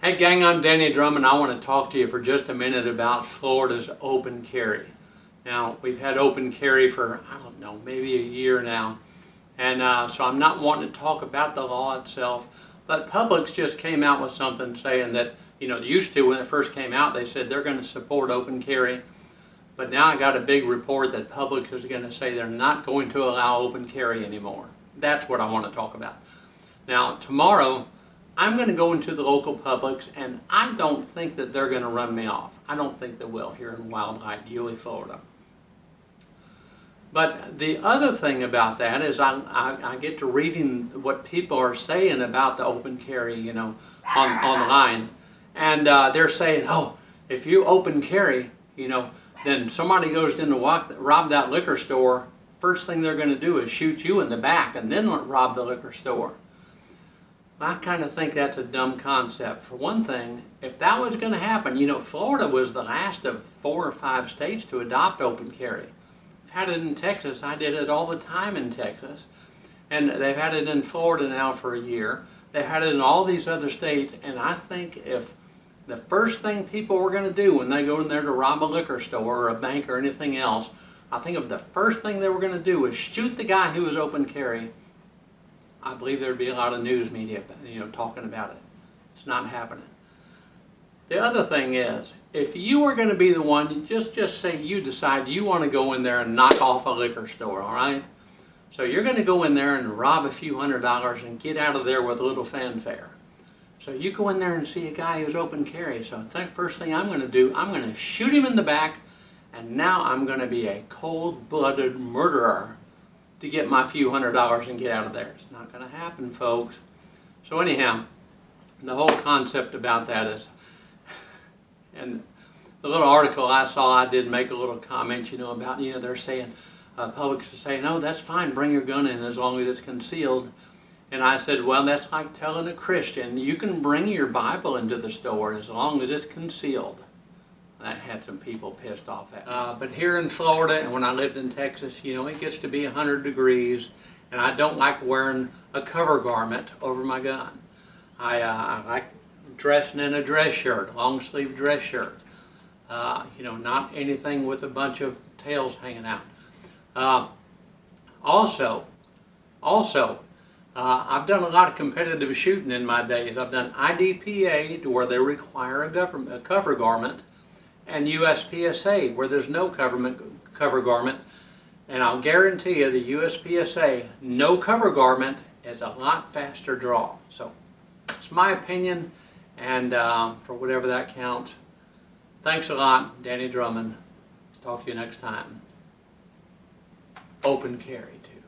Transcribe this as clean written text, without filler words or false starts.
Hey gang, I'm Danny Drummond. I want to talk to you for just a minute about Florida's open carry. Now, we've had open carry for, I don't know, maybe a year now. And so I'm not wanting to talk about the law itself, but Publix just came out with something saying that, they used to, when it first came out, they said they're going to support open carry. But now I got a big report that Publix is going to say they're not going to allow open carry anymore. That's what I want to talk about. Now, tomorrow, I'm going to go into the local Publix, and I don't think that they're going to run me off. I don't think they will here in Wildlight, Yulee, Florida. But the other thing about that is I get to reading what people are saying about the open carry, online. And they're saying, oh, if you open carry, then somebody goes in to rob that liquor store, first thing they're going to do is shoot you in the back and then rob the liquor store. I kind of think that's a dumb concept. For one thing, if that was going to happen, Florida was the last of 4 or 5 states to adopt open carry. I've had it in Texas. I did it all the time in Texas. And they've had it in Florida now for a year. They've had it in all these other states. And I think if the first thing people were going to do when they go in there to rob a liquor store or a bank or anything else, I think if the first thing they were going to do was shoot the guy who was open carry, I believe there'd be a lot of news media, talking about it. It's not happening. The other thing is, if you are going to be the one, just say you decide you want to go in there and knock off a liquor store, all right? So you're going to go in there and rob a few $100s and get out of there with a little fanfare. So you go in there and see a guy who's open carry. So the first thing I'm going to do, I'm going to shoot him in the back, and now I'm going to be a cold-blooded murderer to get my few $100s and get out of there. It's not going to happen, folks. So anyhow, the whole concept about that is, and the little article I saw, I did make a little comment, about, they're saying, Publix is saying, no, that's fine, bring your gun in as long as it's concealed. And I said, well, that's like telling a Christian, you can bring your Bible into the store as long as it's concealed. That had some people pissed off at me. But here in Florida, and when I lived in Texas, it gets to be 100 degrees, and I don't like wearing a cover garment over my gun. I like dressing in a dress shirt, long sleeve dress shirt. Not anything with a bunch of tails hanging out. Also, I've done a lot of competitive shooting in my days. I've done IDPA, to where they require a cover garment, and USPSA, where there's no cover garment. And I'll guarantee you the USPSA no cover garment is a lot faster draw. So it's my opinion, and for whatever that counts. Thanks a lot, Danny Drummond. Talk to you next time. Open carry too.